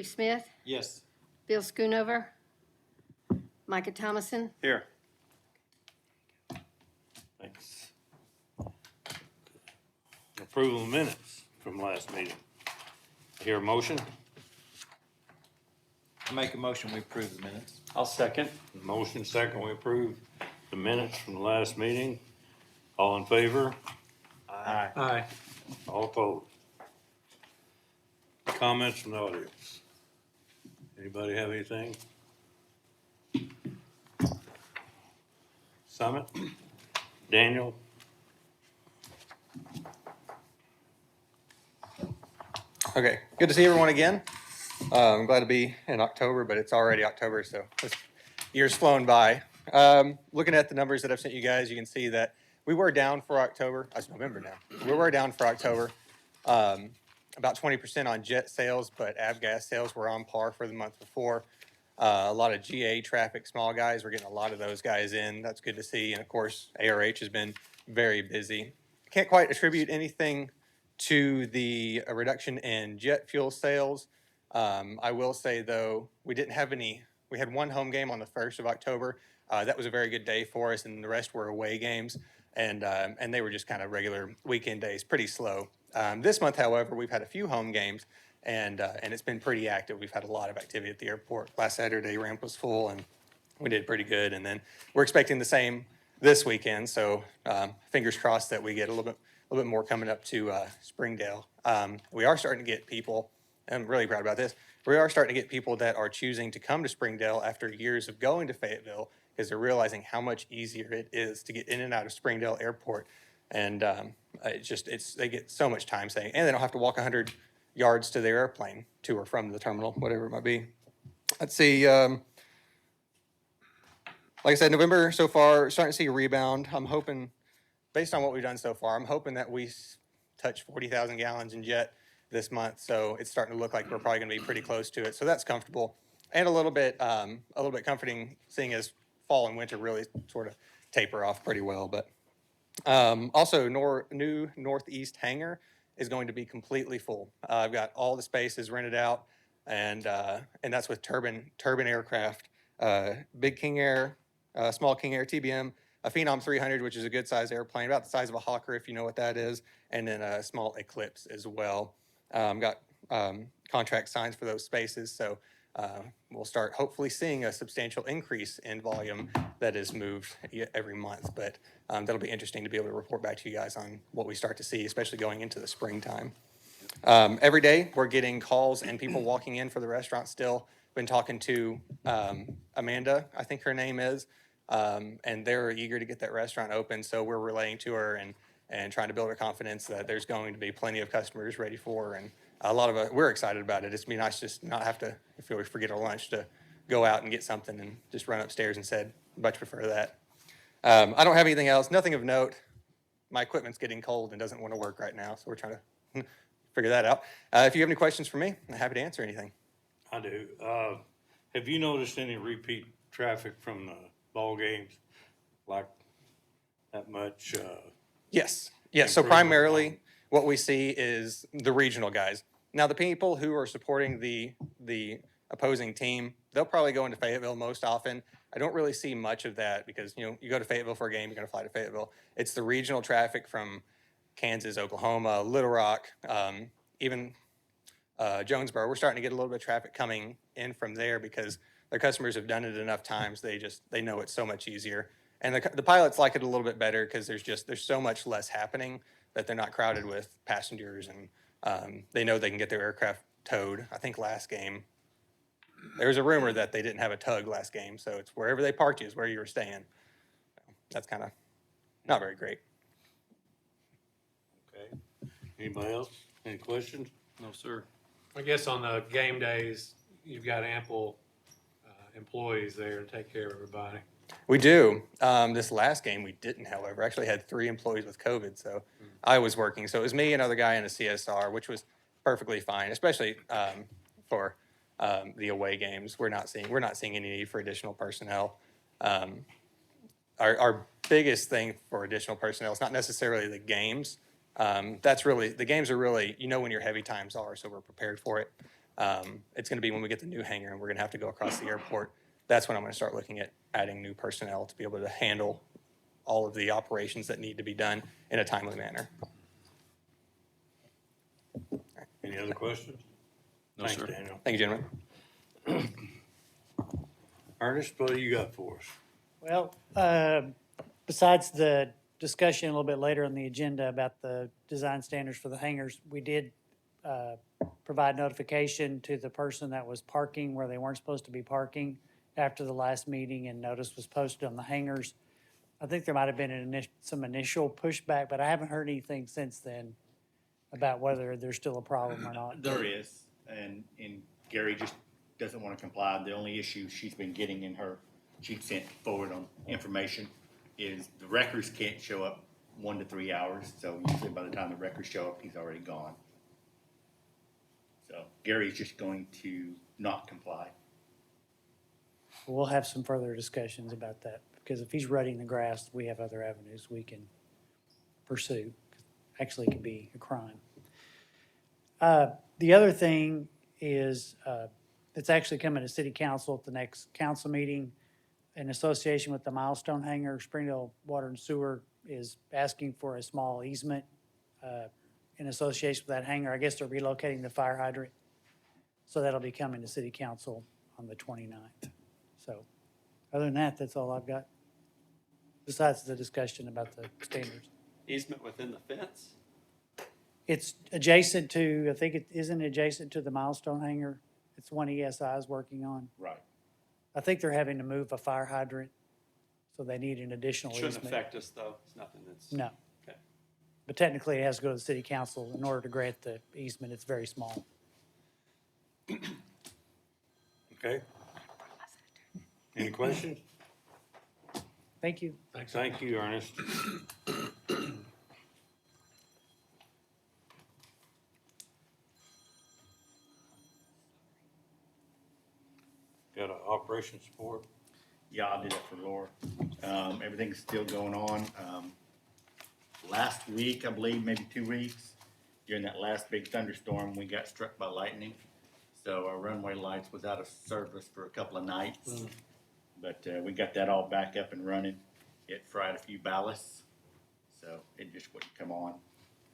Steve Smith, Yes. Bill Schoonover, Micah Thomason. Here. Thanks. Approval of minutes from last meeting. Hear a motion? I make a motion, we approve the minutes. I'll second. Motion second, we approve the minutes from the last meeting. All in favor? Aye. Aye. All opposed? Comments from the audience? Anybody have anything? Summit? Daniel? Okay, good to see everyone again. I'm glad to be in October, but it's already October, so this year's flown by. Looking at the numbers that I've sent you guys, you can see that we were down for October. It's November now. We were down for October, about 20% on jet sales, but avgas sales were on par for the month before. A lot of GA traffic, small guys, we're getting a lot of those guys in. That's good to see. And of course, ARH has been very busy. Can't quite attribute anything to the reduction in jet fuel sales. I will say though, we had one home game on the 1st of October. That was a very good day for us, and the rest were away games. And they were just kind of regular weekend days, pretty slow. This month, however, we've had a few home games, and it's been pretty active. We've had a lot of activity at the airport. Last Saturday, ramp was full, and we did pretty good. And then we're expecting the same this weekend. So fingers crossed that we get a little bit more coming up to Springdale. We are starting to get people. I'm really proud about this. We are starting to get people that are choosing to come to Springdale after years of going to Fayetteville because they're realizing how much easier it is to get in and out of Springdale Airport. And they get so much time saving, and they don't have to walk 100 yards to their airplane to or from the terminal, whatever it might be. Let's see. Like I said, November so far, starting to see a rebound. I'm hoping, based on what we've done so far, I'm hoping that we touch 40,000 gallons in jet this month. So it's starting to look like we're probably going to be pretty close to it. So that's comfortable and a little bit comforting, seeing as fall and winter really sort of taper off pretty well. But also, new northeast hangar is going to be completely full. I've got all the spaces rented out, and that's with turbine aircraft, big King Air, small King Air TBM, a Phenom 300, which is a good size airplane, about the size of a Hawker, if you know what that is, and then a small Eclipse as well. Got contract signs for those spaces, so we'll start hopefully seeing a substantial increase in volume that is moved every month. But that'll be interesting to be able to report back to you guys on what we start to see, especially going into the springtime. Every day we're getting calls and people walking in for the restaurant still. Been talking to Amanda, I think her name is, and they're eager to get that restaurant open. So we're relaying to her and trying to build her confidence that there's going to be plenty of customers ready for her. And a lot of us, we're excited about it. It's be nice just not have to, if we forget our lunch, to go out and get something and just run upstairs and said, much prefer that. I don't have anything else, nothing of note. My equipment's getting cold and doesn't want to work right now, so we're trying to figure that out. If you have any questions for me, I'm happy to answer anything. I do. Have you noticed any repeat traffic from the ball games? Like that much? Yes. So Improvement. primarily what we see is the regional guys. Now the people who are supporting the opposing team, they'll probably go into Fayetteville most often. I don't really see much of that because, you go to Fayetteville for a game, you're going to fly to Fayetteville. It's the regional traffic from Kansas, Oklahoma, Little Rock, even Jonesboro. We're starting to get a little bit of traffic coming in from there because their customers have done it enough times. They know it's so much easier. And the pilots like it a little bit better because there's so much less happening that they're not crowded with passengers, and they know they can get their aircraft towed. I think last game, there was a rumor that they didn't have a tug last game, so it's wherever they parked you is where you were staying. That's kind of not very great. Okay. Anybody else? Any questions? No, sir. I guess on the game days, you've got ample employees there to take care of everybody. We do. This last game we didn't, however. Actually had 3 employees with COVID, so I was working. So it was me, another guy, and a CSR, which was perfectly fine, especially for the away games. We're not seeing any need for additional personnel. Our biggest thing for additional personnel is not necessarily the games. The games are really, when your heavy times are, so we're prepared for it. It's going to be when we get the new hangar and we're going to have to go across the airport. That's when I'm going to start looking at adding new personnel to be able to handle all of the operations that need to be done in a timely manner. Any other questions? No, Thanks, sir. Daniel. Thank you, gentlemen. Ernest, what do you got for us? Well, besides the discussion a little bit later on the agenda about the design standards for the hangars, we did provide notification to the person that was parking where they weren't supposed to be parking after the last meeting, and notice was posted on the hangars. I think there might have been some initial pushback, but I haven't heard anything since then about whether there's still a problem or not. There is, and Gary just doesn't want to comply. The only issue she's been getting in her, she sent forward on information, is the wreckers can't show up 1 to 3 hours. So usually by the time the wreckers show up, he's already gone. So Gary's just going to not comply. We'll have some further discussions about that, because if he's rutting the grass, we have other avenues we can pursue. Actually, it could be a crime. The other thing is, it's actually coming to city council at the next council meeting in association with the Milestone Hangar. Springdale Water and Sewer is asking for a small easement in association with that hangar. I guess they're relocating the fire hydrant. So that'll be coming to city council on the 29th. So other than that, that's all I've got, besides the discussion about the standards. Easement within the fence? It's adjacent to, I think it isn't adjacent to the Milestone Hangar. It's one ESI is working on. Right. I think they're having to move a fire hydrant, so they need an additional Shouldn't easement. affect us, though. It's nothing that's. No. Okay. But technically, it has to go to the city council in order to grant the easement. It's very small. Okay. Any questions? Thank you. Thank you, Ernest. Got an operation support? Yeah, I did it for Laura. Everything's still going on. Last week, I believe, maybe 2 weeks, during that last big thunderstorm, we got struck by lightning. So our runway lights was out of service for a couple of nights. But we got that all back up and running. It fried a few ballasts, so it just wouldn't come on.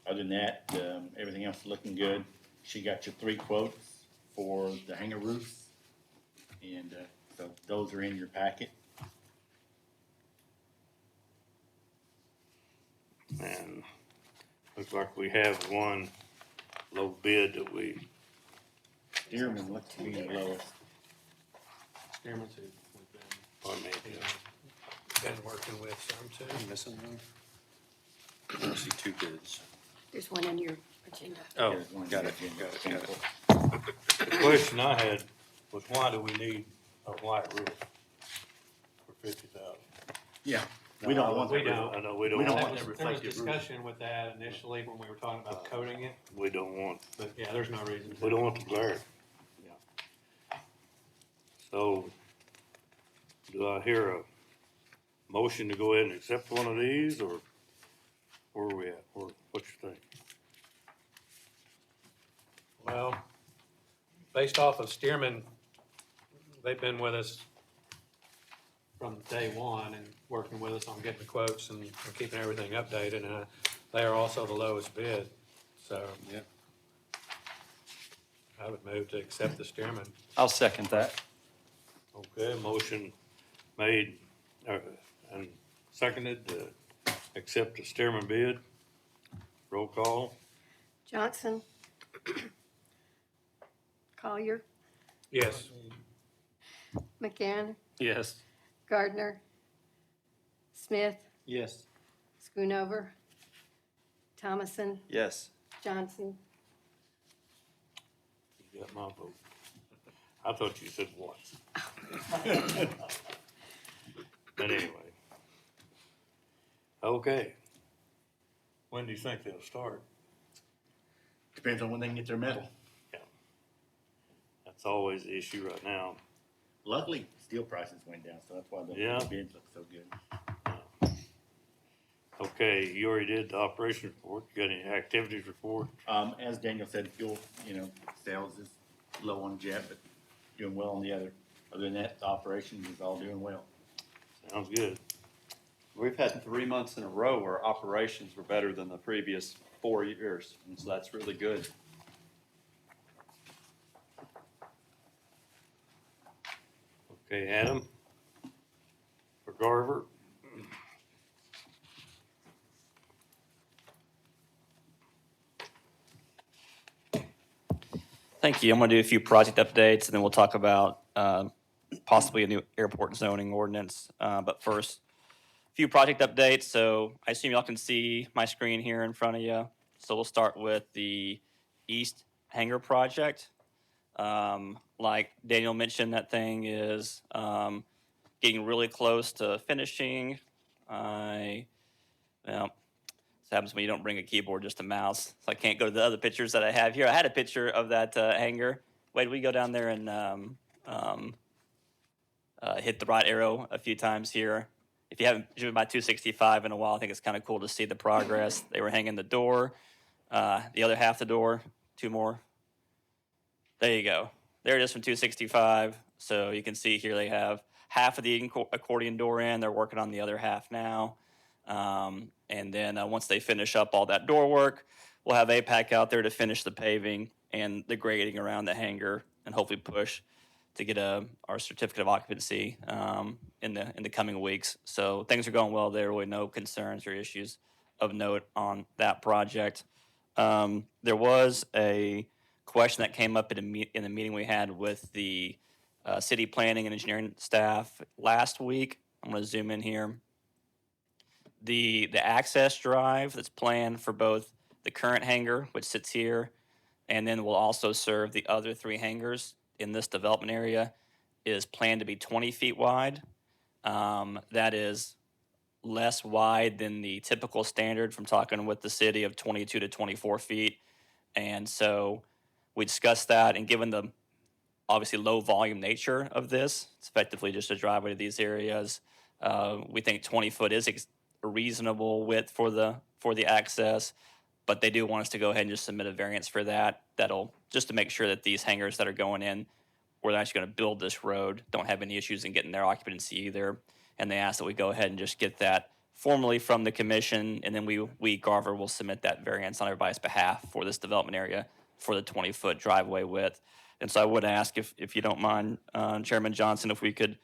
Other than that, everything else is looking good. She got your 3 quotes for the hangar roofs. And so those are in your packet. And looks like we have one low bid that we, Dearman looks to be the lowest. Experiments we've been, pardon me, been working with some too. I'm missing one. I only see 2 bids. There's one in your agenda. Oh, There's one got it, in the got it, agenda. got it. the question I had was why do we need a white roof for 50,000? Yeah, we don't want We that. don't. I know we don't We don't want, want There was reflective roof. discussion with that initially when we were talking about coating it, we don't want, but yeah, there's no reason to. we don't want the glare. Yeah. So, do I hear a motion to go ahead and accept one of these, or where are we at? What you think? Well, based off of Stearman, they've been with us from day one and working with us on getting the quotes and keeping everything updated, and they are also the lowest bid, so. Yep. I would move to accept the Stearman. I'll second that. Okay, motion made, and seconded to accept the Stearman bid. Roll call. Johnson? Collier? Yes. McGann? Yes. Gardner? Smith? Yes. Schoonover? Thomason? Yes. Johnson? You got my vote. I thought you said once. But anyway. Okay. When do you think they'll start? Depends on when they can get their metal. That's always the issue right now. Luckily, steel prices went down, so that's why the Yeah. bids look so good. Okay, you already did the operation report. You got any activities report? As Daniel said, fuel, sales is low on jet, but doing well on the other. Other than that, the operations is all doing well. Sounds good. We've had 3 months in a row where operations were better than the previous 4 years, and so that's really good. Okay, Adam? For Garver? Thank you. I'm going to do a few project updates, and then we'll talk about possibly a new airport zoning ordinance. But first, a few project updates. So I assume y'all can see my screen here in front of you. So we'll start with the East Hangar project. Like Daniel mentioned, that thing is getting really close to finishing. Well, this happens when you don't bring a keyboard, just a mouse. So I can't go to the other pictures that I have here. I had a picture of that hangar. Wait, we go down there and hit the right arrow a few times here. If you haven't driven by 265 in a while, I think it's kind of cool to see the progress. They were hanging the door, the other half the door, 2 more. There you go. There it is from 265. So you can see here they have half of the accordion door in. They're working on the other half now. And then once they finish up all that door work, we'll have APAC out there to finish the paving and the grading around the hangar and hopefully push to get our certificate of occupancy in the coming weeks. So things are going well there. Really no concerns or issues of note on that project. There was a question that came up in the meeting we had with the city planning and engineering staff last week. I'm going to zoom in here. The access drive that's planned for both the current hangar, which sits here, and then will also serve the other 3 hangars in this development area, is planned to be 20 feet wide. That is less wide than the typical standard from talking with the city of 22 to 24 feet. And so we discussed that, and given the obviously low volume nature of this, it's effectively just a driveway to these areas. We think 20 foot is a reasonable width for the access, but they do want us to go ahead and just submit a variance for that. That'll just to make sure that these hangars that are going in, where they're actually going to build this road, don't have any issues in getting their occupancy either. And they asked that we go ahead and just get that formally from the commission, and then we Garver will submit that variance on everybody's behalf for this development area for the 20-foot driveway width. And so I would ask if you don't mind, Chairman Johnson, if we could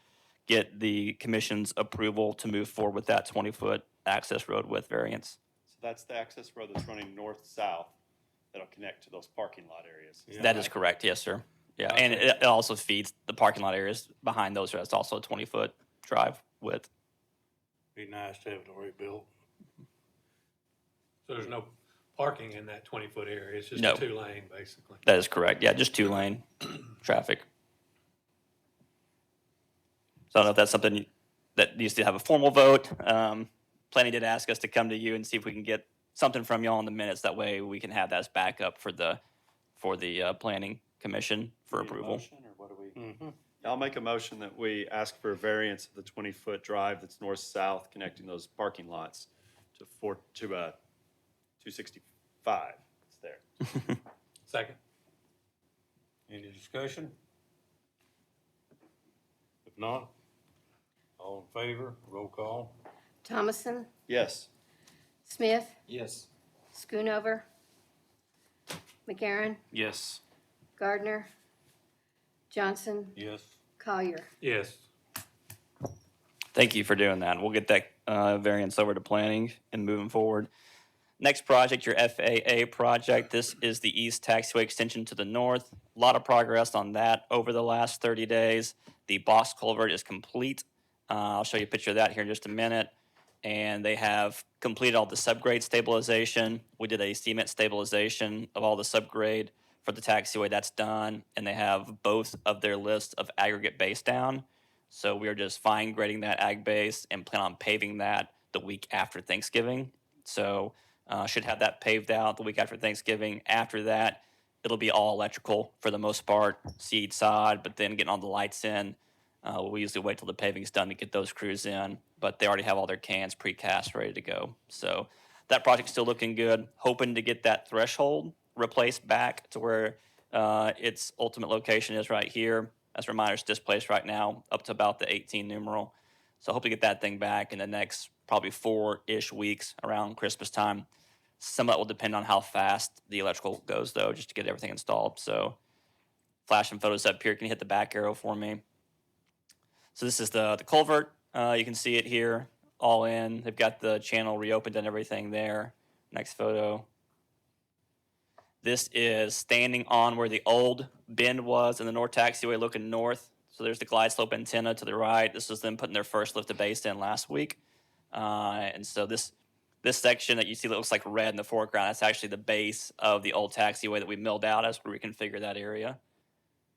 get the commission's approval to move forward with that 20-foot access road width variance. So that's the access road that's running north-south that'll connect to those parking lot areas. Yeah. That is correct, yes, sir. Yeah, and it also feeds the parking lot areas behind those. It's also a 20-foot drive width. Be nice to have it already built. So there's no parking in that 20-foot area. It's just No. a 2-lane, basically. That is correct. Yeah, just 2-lane traffic. So I don't know if that's something that needs to have a formal vote. Planning did ask us to come to you and see if we can get something from y'all in the minutes. That way we can have that as backup for the planning commission for Need a approval. motion, or what do we? I'll make a motion that we ask for a variance of the 20-foot drive that's north-south connecting those parking lots to 265. It's there. Second. Any discussion? If not, all in favor, roll call. Thomason, Yes. Smith, Yes. Schoonover, McCarron, Yes. Gardner, Johnson, Yes. Collier. Yes. Thank you for doing that. We'll get that variance over to planning and moving forward. Next project, your FAA project. This is the East Taxiway extension to the north. A lot of progress on that over the last 30 days. The box culvert is complete. I'll show you a picture of that here in just a minute. And they have completed all the subgrade stabilization. We did a cement stabilization of all the subgrade for the taxiway. That's done. And they have both of their lists of aggregate base down. So we are just fine grading that ag base and plan on paving that the week after Thanksgiving. So should have that paved out the week after Thanksgiving. After that, it'll be all electrical for the most part, seed sod, but then getting all the lights in. We usually wait till the paving's done to get those crews in, but they already have all their cans precast ready to go. So that project's still looking good. Hoping to get that threshold replaced back to where Its ultimate location is right here. As a reminder, it's displaced right now up to about the 18 numeral. So I hope to get that thing back in the next probably 4-ish weeks around Christmas time. Some of that will depend on how fast the electrical goes, though, just to get everything installed. So flashing photos up here. Can you hit the back arrow for me? So this is the culvert. You can see it here, all in. They've got the channel reopened and everything there. Next photo. This is standing on where the old bend was in the north taxiway looking north. So there's the glide slope antenna to the right. This was them putting their first lift to base in last week. And so this section that you see that looks like red in the foreground, that's actually the base of the old taxiway that we milled out as we reconfigure that area.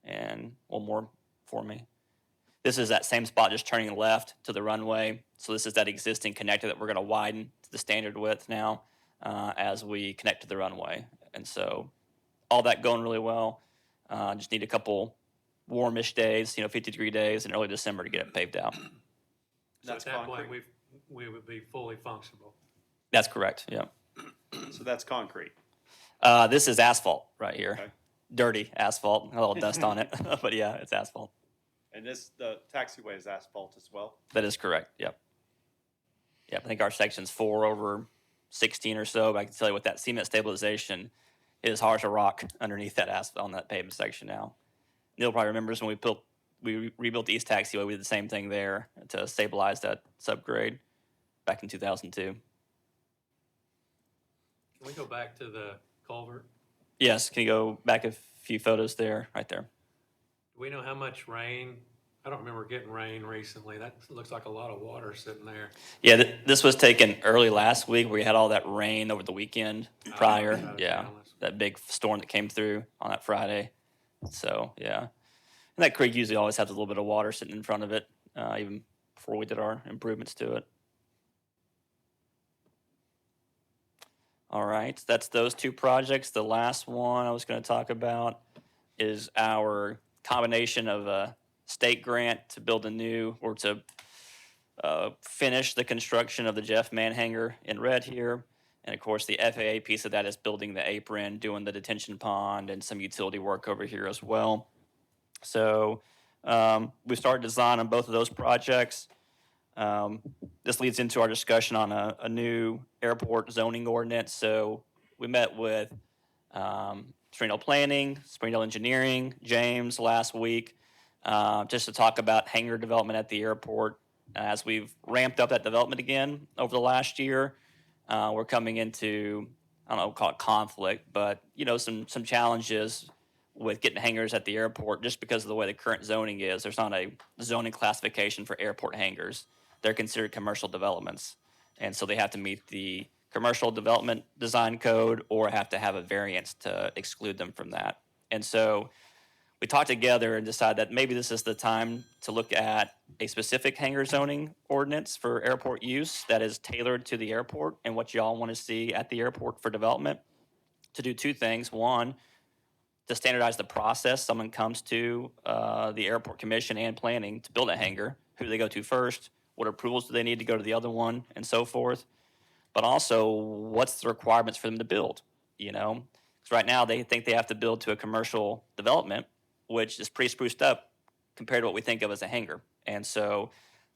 And one more for me. This is that same spot just turning left to the runway. So this is that existing connector that we're going to widen to the standard width now as we connect to the runway. And so all that going really well. Just need a couple warmish days, 50-degree days in early December to get it paved out. So at That's that point, concrete. we would be fully functional. That's correct, yeah. So that's concrete. This is asphalt right here. Okay. Dirty asphalt, a little dust on it, but yeah, it's asphalt. And the taxiway is asphalt as well? That is correct, yep. Yep, I think our section's 4/16 or so, but I can tell you with that cement stabilization, it is hard to rock underneath that asphalt on that pavement section now. Neil probably remembers when we rebuilt the East Taxiway, we did the same thing there to stabilize that subgrade back in 2002. Can we go back to the culvert? Yes, can you go back a few photos there, right there? Do we know how much rain? I don't remember getting rain recently. That looks like a lot of water sitting there. Yeah, this was taken early last week. We had all that rain over the weekend prior. out of Yeah, town. that big storm that came through on that Friday. So, yeah. And that creek usually always has a little bit of water sitting in front of it, even before we did our improvements to it. All right, that's those two projects. The last one I was going to talk about is our combination of a state grant to build a new, or to finish the construction of the Jeff Mann hangar in red here. And of course, the FAA piece of that is building the apron, doing the detention pond, and some utility work over here as well. So we started design on both of those projects. This leads into our discussion on a new airport zoning ordinance. So we met with Springdale Planning, Springdale Engineering, James last week, just to talk about hangar development at the airport. As we've ramped up that development again over the last year, we're coming into, I don't know, call it conflict, but some challenges with getting hangars at the airport just because of the way the current zoning is. There's not a zoning classification for airport hangars. They're considered commercial developments. And so they have to meet the commercial development design code or have to have a variance to exclude them from that. And so we talked together and decided that maybe this is the time to look at a specific hangar zoning ordinance for airport use that is tailored to the airport and what y'all want to see at the airport for development, to do two things. One, to standardize the process someone comes to the airport commission and planning to build a hangar, who do they go to first, what approvals do they need to go to the other one, and so forth. But also, what's the requirements for them to build, Because right now they think they have to build to a commercial development, which is pretty spruced up compared to what we think of as a hangar. And so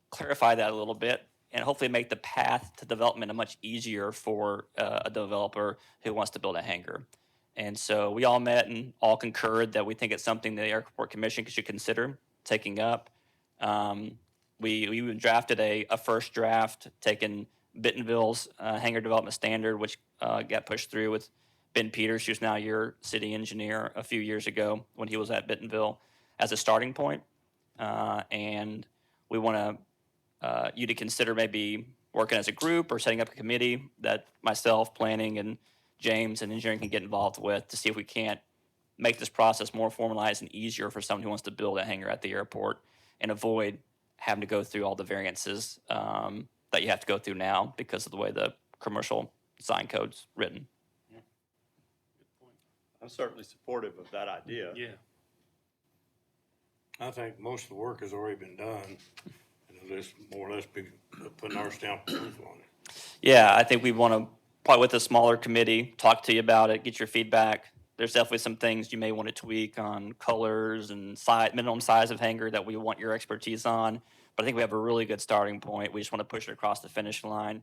clarify that a little bit and hopefully make the path to development much easier for a developer who wants to build a hangar. And so we all met and all concurred that we think it's something the Airport Commission should consider taking up. We even drafted a first draft, taking Bentonville's hangar development standard, which got pushed through with Ben Peters, who's now your city engineer, a few years ago when he was at Bentonville, as a starting point. And we want you to consider maybe working as a group or setting up a committee that myself, planning, and James and engineering can get involved with to see if we can't make this process more formalized and easier for someone who wants to build a hangar at the airport and avoid having to go through all the variances that you have to go through now because of the way the commercial design code's written. I'm certainly supportive of that idea. Yeah. I think most of the work has already been done, and it'll just more or less be putting our stamp of approval on it. Yeah, I think we want to, probably with a smaller committee, talk to you about it, get your feedback, there's definitely some things you may want to tweak on colors and size, minimum size of hanger that we want your expertise on. But I think we have a really good starting point. We just want to push it across the finish line.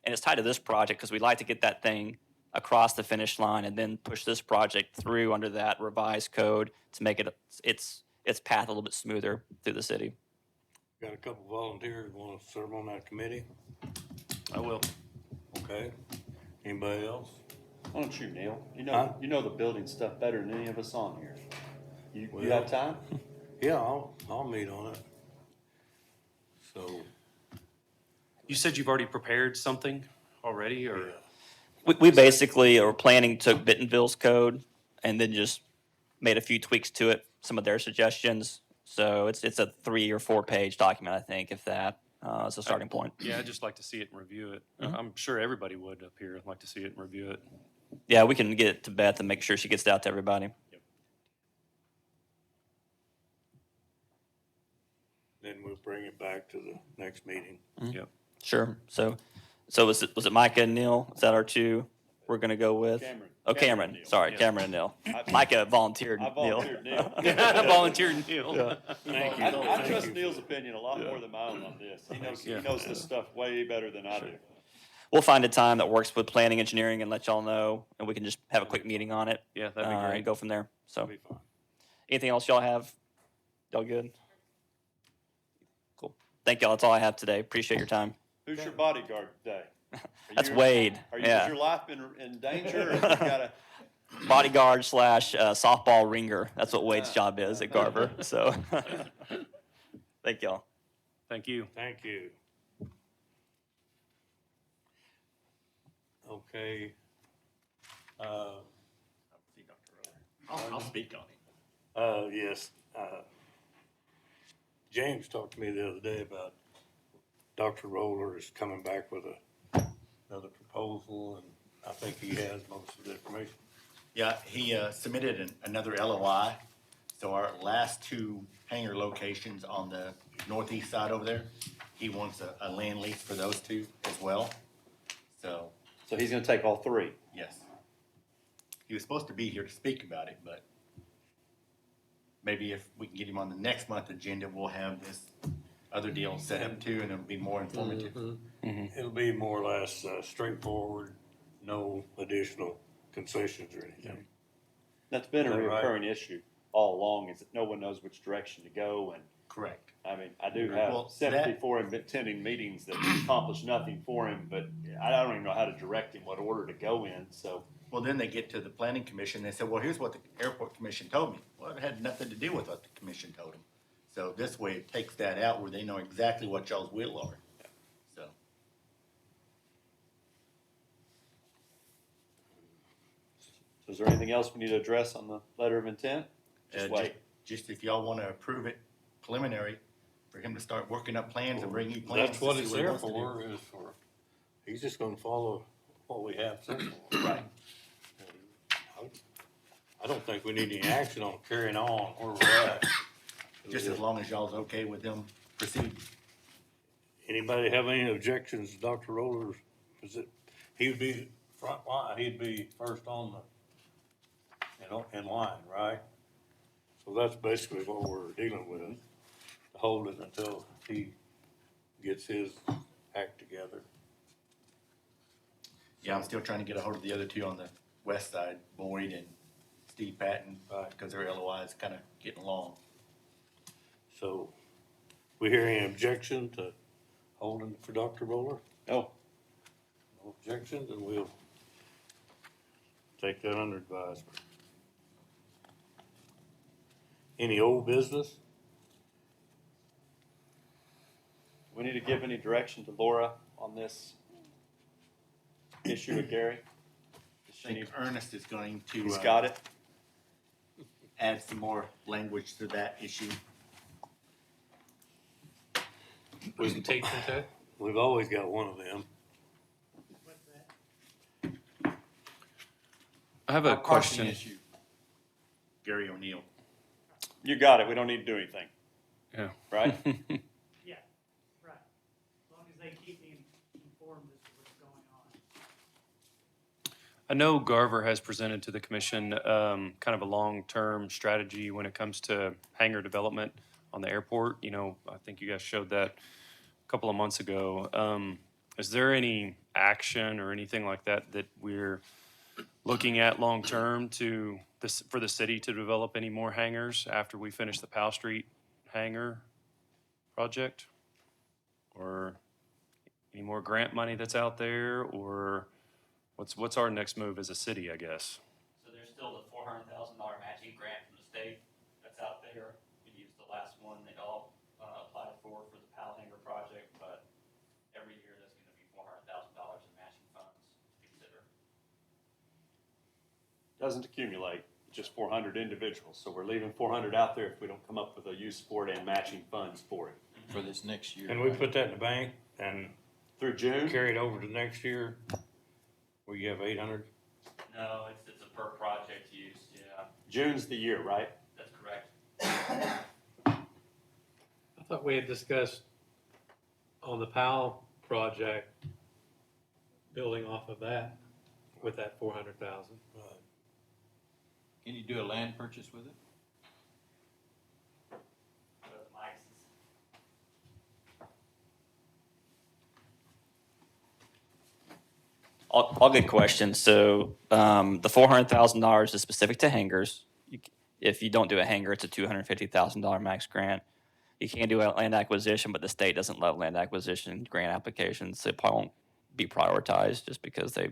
And it's tied to this project because we'd like to get that thing across the finish line and then push this project through under that revised code to make it its path a little bit smoother through the city. Got a couple volunteers want to serve on that committee? I will. Okay. Anybody else? Why don't you, Neil? Huh? You know the building stuff better than any of us on here. You Well- have time? Yeah, I'll meet on it. So, You said you've already prepared something already, or? yeah. We basically are planning took Bentonville's code and then just made a few tweaks to it, some of their suggestions. So it's a 3 or 4 page document, I think, if that is a starting point. Yeah, I'd just like to see it and review it. Mm-hmm. I'm sure everybody would up here like to see it and review it. Yeah, we can get it to Beth and make sure she gets it out to everybody. Then we'll bring it back to the next meeting. Yep. Sure. So was it Micah and Neil? Is that our two we're gonna go with? Cameron. Oh, Cameron Cameron. and Neil. Sorry, Yeah. Cameron and Neil. I- Micah volunteered I Neil. volunteered Neil. Volunteered Neil. Thank you. I Thank trust you. Neil's opinion a lot more than my own on this. He you. knows this stuff way better than I do. We'll find a time that works with planning, engineering, and let y'all know, and we can just have a quick meeting on it. Yeah, that'd be And great. go from there. So, That'll be fine. anything else y'all have? Y'all good? Cool. Thank y'all. That's all I have today. Appreciate your time. Who's your bodyguard today? Are That's you- Wade. Has Yeah. your life been in danger, or you gotta? Bodyguard / softball ringer. That's what Wade's job is at Garver. So, thank y'all. Thank you. Thank you. Okay. I'll speak on it. Yes. James talked to me the other day about Dr. Roller is coming back with another proposal, and I think he has most of the information. Yeah, he submitted another LOI. So our last 2 hangar locations on the northeast side over there, he wants a land lease for those 2 as well. So, So he's gonna take all 3. yes. He was supposed to be here to speak about it, but maybe if we can get him on the next month agenda, we'll have this other deal set up too, and it'll be more informative. It'll be more or less straightforward, no additional concessions or anything. That's been a Is that right? recurring issue all along, is that no one knows which direction to go, and Correct. I mean, I do Well, have sympathy that- for him attending meetings that accomplish nothing for him, but I don't even know how to direct him what order to go in, so. Well, then they get to the planning commission, they said, well, here's what the airport commission told me. Well, it had nothing to do with what the commission told them. So this way it takes that out where they know exactly what y'all's will are. So, Is there anything else we need to address on the letter of intent? Just ju- wait. just if y'all wanna approve it preliminary, for him to start working up plans and bring you plans. That's to what see it's he there wants to do. for, is for, he's just gonna follow what we have so far. Right. I don't think we need any action on carrying on where we're at. Just as long as y'all's okay with them proceeding. Anybody have any objections to Dr. Roller's, he would be front line, he'd be first on in line, right? So that's basically what we're dealing with, to hold it until he gets his act together. Yeah, I'm still trying to get a hold of the other 2 on the west side, Boyd and Steve Patton, Right. because their LOI is kinda getting long. So, we hear any objection to holding for Dr. Roller? Oh, No objections, and we'll take that under advisement. Any old business? we need to give any direction to Laura on this issue with Gary? Does she I need- think Ernest is going to. He's got it? Add some more language to that issue. We can teach them to. We've always got one of them. I have a Parking question. issue. Gary O'Neill. You got it, we don't need to do anything, Yeah. right? Yeah, right. As long as they keep me informed as to what's going on. I know Garver has presented to the commission kind of a long-term strategy when it comes to hangar development on the airport. You know, I think you guys showed that a couple of months ago. Is there any action or anything like that that we're looking at long-term to this, for the city to develop any more hangars after we finish the Powell Street hangar project? Or any more grant money that's out there, or what's our next move as a city, I guess? So there's still the $400,000 matching grant from the state that's out there. We used the last one they all applied for the Powell Hanger project, but every year there's going to be $400,000 in matching funds to consider. Doesn't accumulate, just 400 individuals. So we're leaving 400 out there if we don't come up with a use for it and matching funds for it. For this next year. And we put that in the bank and Through June? carry it over to next year, where you have 800? No, it's a per project use, yeah, June's the year, right? that's correct. I thought we had discussed on the Powell project, building off of that with that 400,000. Can you do a land purchase with it? But Mike's is all good questions. So the $400,000 is specific to hangars. If you don't do a hangar, it's a $250,000 max grant. You can do a land acquisition, but the state doesn't love land acquisition grant applications. So it probably won't be prioritized just because they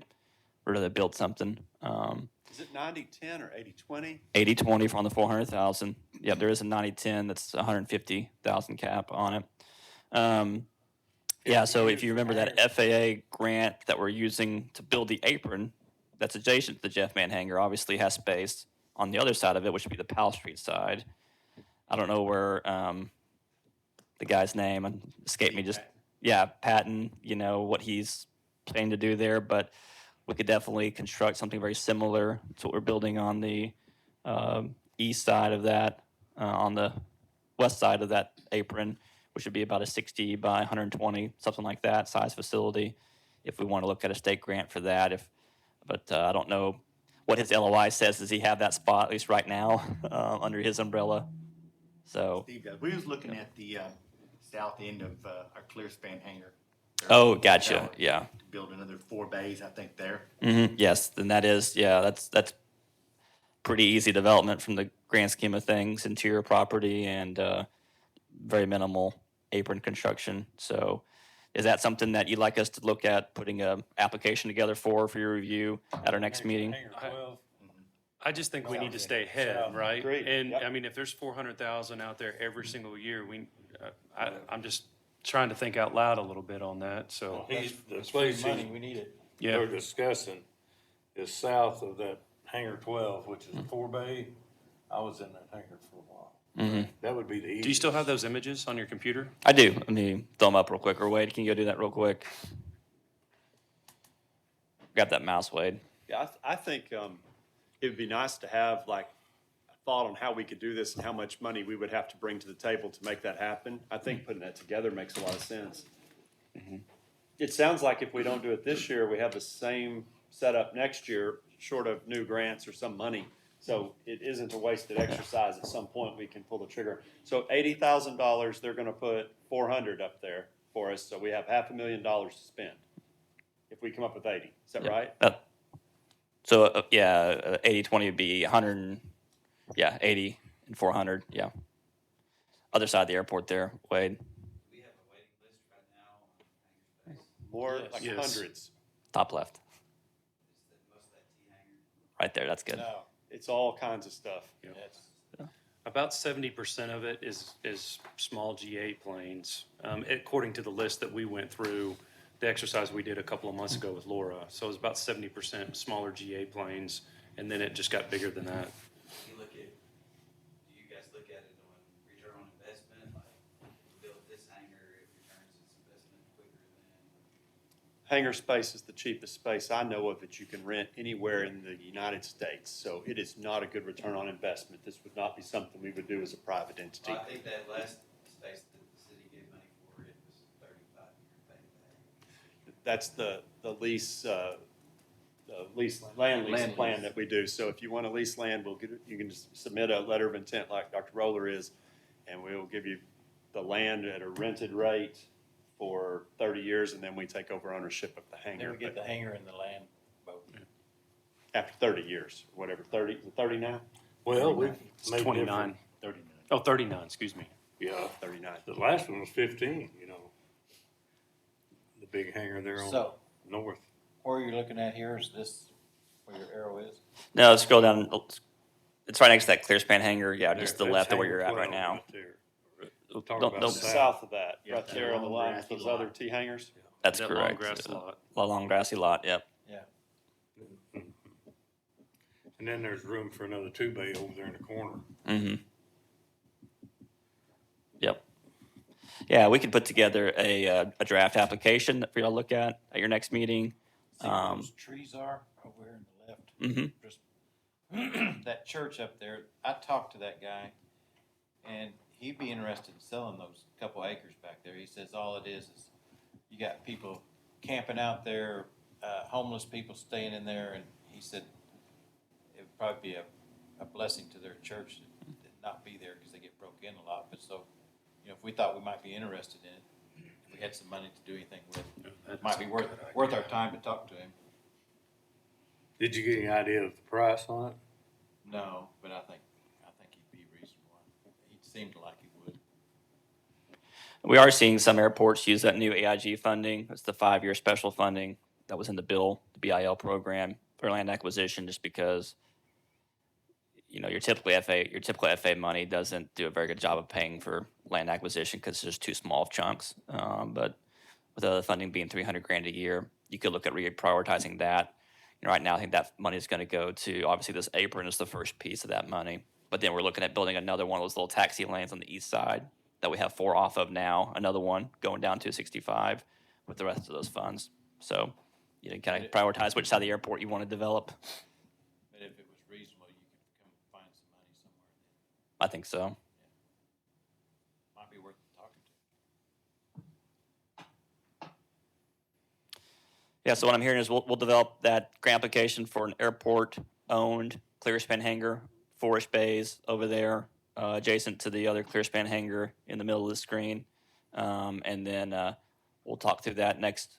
really built something. Is it 90-10 or 80-20? 80-20 for on the 400,000. Yep, there is a 90-10 that's 150,000 cap on it. Yeah, so if you remember that FAA grant that we're using to build the apron that's adjacent to the Jeff Mann hangar obviously has space on the other side of it, which would be the Powell Street side. I don't know where the guy's name escaped me. Yeah, Patton. You know what he's planning to do there, but we could definitely construct something very similar to what we're building on the east side of that, on the west side of that apron, which would be about a 60 by 120, something like that size facility. If we want to look at a state grant for that, but I don't know what his LOI says. Does he have that spot at least right now under his umbrella? So. Steve does. We was looking at the south end of our Clearspan hangar. Oh, gotcha. Yeah. To build another 4 bays, I think, there. Yes, then that is, yeah, that's pretty easy development from the grand scheme of things, interior property and very minimal apron construction. So is that something that you'd like us to look at putting a application together for your review at our next meeting? Hangar 12. I just think we need to stay ahead, South. right? Agreed. And, Yep. I mean, if there's 400,000 out there every single year, I'm just trying to think out loud a little bit on that, so. He's, the It's place free money, we need it. they're discussing is south of that hangar 12, which is a 4 bay. I was in that hangar for a while. That would be the easiest. Do you still have those images on your computer? I do. Let me throw them up real quick. Or Wade, can you go do that real quick? Got that mouse, Wade. Yeah, I think it would be nice to have like a thought on how we could do this and how much money we would have to bring to the table to make that happen. I think putting that together makes a lot of sense. It sounds like if we don't do it this year, we have the same setup next year, short of new grants or some money. So it isn't a wasted exercise. At some point, we can pull the trigger. So $80,000, they're going to put 400 up there for us. So we have $500,000 to spend if we come up with 80. Is that right? So, yeah, 80-20 would be 100, yeah, 80 and 400, yeah. Other side of the airport there, Wade, We have a waiting list right now on hangar space. More Yes. like Yes. hundreds. top left, Is that most of that T hangar? right there, that's good. No, It's all kinds of stuff. that's, About 70% of it is small GA planes, according to the list that we went through, the exercise we did a couple of months ago with Laura. So it was about 70% smaller GA planes, and then it just got bigger than that. Do you guys look at it on return on investment? Like, we built this hangar, it returns its investment quicker than? Hangar space is the cheapest space I know of that you can rent anywhere in the United States. So it is not a good return on investment. This would not be something we would do as a private entity. Well, I think that last space that the city gave money for, it was 35-year payback. That's the lease, the land lease Land plan lease. that we do. So if you want to lease land, we'll get it, you can just submit a letter of intent like Dr. Roller is, and we'll give you the land at a rented rate for 30 years, and then we take over ownership of the hangar. Then we get the hangar and the land both. After 30 years, whatever, 30, is it 30 now? Well, we've It's made 29. 39. Oh, 39, excuse me. Yeah, 39. the last one was 15, you know. The big hangar there on So, north. where you're looking at here, is this where your arrow is? No, scroll down. It's right next to that clear span hangar. Yeah, just to the There, left of where that's you're at hangar right 12 now. there. Don't- Talking don't- about don't- South of that, Yeah, right that there on the long line with grassy those other lot. T hangars. That's That long correct. grassy lot. A long grassy lot. Yep. Yeah. And then there's room for another 2-bay over there in the corner. Mm-hmm. Yep. Yeah, we could put together a draft application for y'all to look at your next meeting. See where those trees are over here on the left? Mhm. Just that church up there, I talked to that guy, and he'd be interested in selling those couple acres back there. He says all it is you got people camping out there, homeless people staying in there, and he said it would probably be a blessing to their church to not be there because they get broke in a lot. But so, you know, if we thought we might be interested in it, if we had some money to do anything with it, it might be worth our time to talk to him. Did you get any idea of the price on it? No, but I think he'd be reasonable. He seemed like he would. We are seeing some airports use that new AIG funding. It's the 5-year special funding that was in the bill, the BIL program for land acquisition, just because, you know, your typical FA money doesn't do a very good job of paying for land acquisition because it's just too small of chunks. But with the other funding being $300,000 a year, you could look at reprioritizing that. And right now, I think that money is going to go to, obviously, this apron is the first piece of that money. But then we're looking at building another one of those little taxi lanes on the east side that we have 4 off of now, another one going down to 65 with the rest of those funds. So you know, kind of prioritize which side of the airport you want to develop. But if it was reasonable, you could come find some money somewhere. I think so. Might be worth talking to. Yeah, so what I'm hearing is we'll develop that grant application for an airport-owned clear span hangar, 4-ish bays over there, adjacent to the other clear span hangar in the middle of the screen. And then we'll talk through that next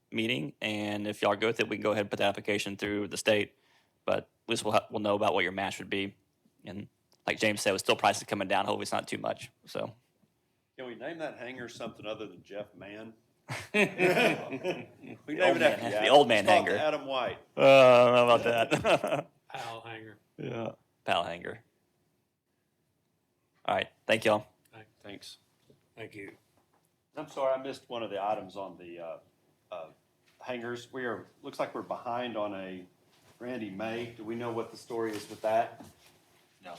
meeting. And if y'all go with it, we can go ahead and put the application through the state. But at least we'll know about what your match would be. And like James said, with still prices coming down, hopefully it's not too much. So Can we name that hangar something other than Jeff Mann? The We old name it man- after the Adam. old man It's called hangar. the Adam White. how about that? Pal hanger. Yeah. Pal hanger. All right. Thank y'all. Thanks. Thank you. I'm sorry, I missed one of the items on the hangars. Looks like we're behind on a Randy May. Do we know what the story is with that? No.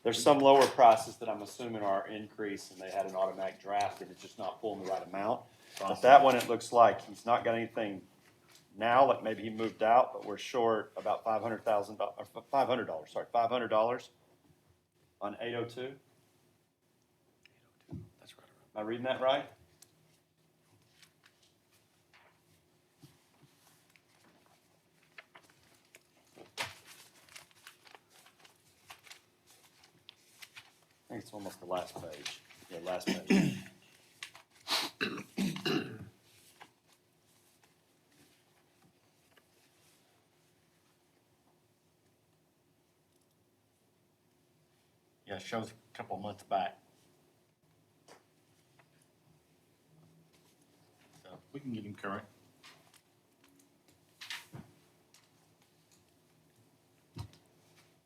There's some lower prices that I'm assuming are increased, and they had an automatic draft, and it's just not pulling the right amount. But that one, it looks like he's not got anything now, like maybe he moved out, but we're short about $500, $500 on 802. That's right. Am I reading that right? I think it's almost the last page. Yeah, last page. Yeah, it shows a couple months back. So we can get him current.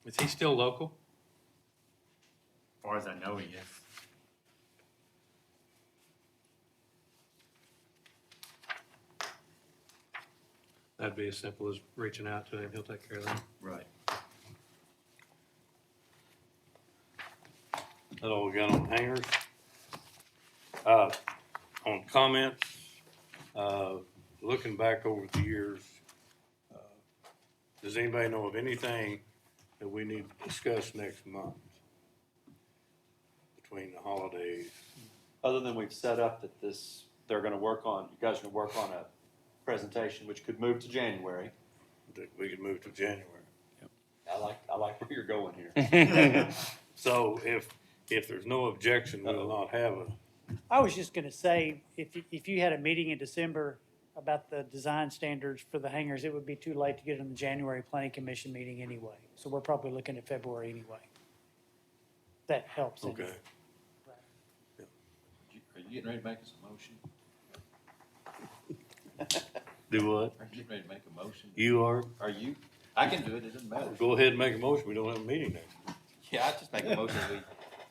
Is he still local? As far as I know, he is. That'd be as simple as reaching out to him. He'll take care of that. Right. That all we got on hangers. On comments, looking back over the years, does anybody know of anything that we need to discuss next month? Between the holidays? Other than we've set up that they're gonna work on, you guys are gonna work on a presentation, which could move to January. that we could move to January. I like where you're going here. So if there's no objection, we'll not have a, I was just gonna say, if you had a meeting in December about the design standards for the hangars, it would be too late to get it in the January planning commission meeting anyway. So we're probably looking at February anyway. That helps. any. okay. Are you getting ready to make us a motion? Do what? Are you getting ready to make a motion? You are? Are you? I can do it, it doesn't matter. Go ahead and make a motion. We don't have a meeting next week. Yeah, I just make a motion, we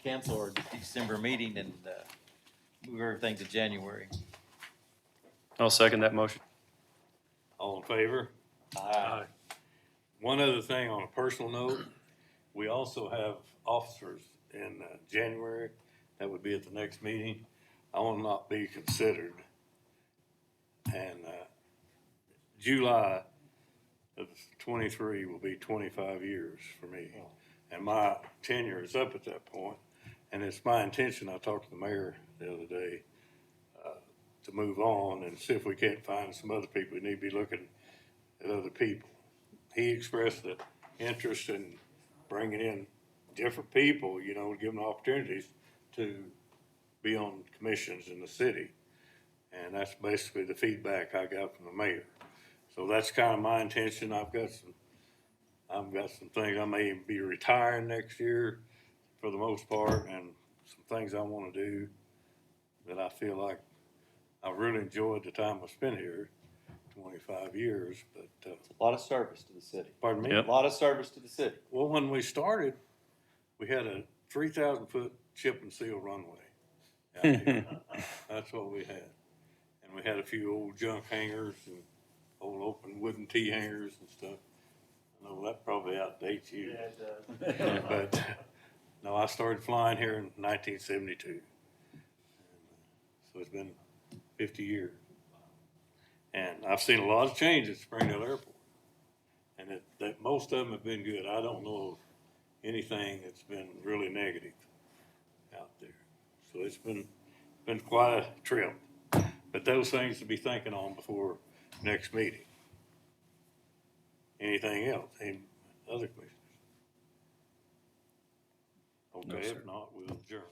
cancel our December meeting and, move everything to January. I'll second that motion. All in favor? Aye. One other thing on a personal note, we also have officers in January. That would be at the next meeting. I will not be considered. And July of 23 will be 25 years for me. And my tenure is up at that point. And it's my intention, I talked to the mayor the other day, to move on and see if we can't find some other people. We need to be looking at other people. He expressed the interest in bringing in different people, you know, give them opportunities to be on commissions in the city. And that's basically the feedback I got from the mayor. So that's kind of my intention. I've got some things. I may even be retiring next year for the most part, and some things I want to do that I feel like I've really enjoyed the time I spent here, 25 years, but, A lot of service to the city. pardon me? Yep. A lot of service to the city. Well, when we started, we had a 3,000-foot chip and seal runway out here. That's what we had. And we had a few old junk hangars and old open wooden T hangars and stuff. I know that probably outdates you. But, no, I started flying here in 1972. So it's been 50 years. And I've seen a lot of change at Springdale Airport. And that most of them have been good. I don't know of anything that's been really negative out there. So it's been quite a trip. But those things to be thinking on before next meeting. Anything else? Any other questions? No, Okay, sir. if not, we'll adjourn.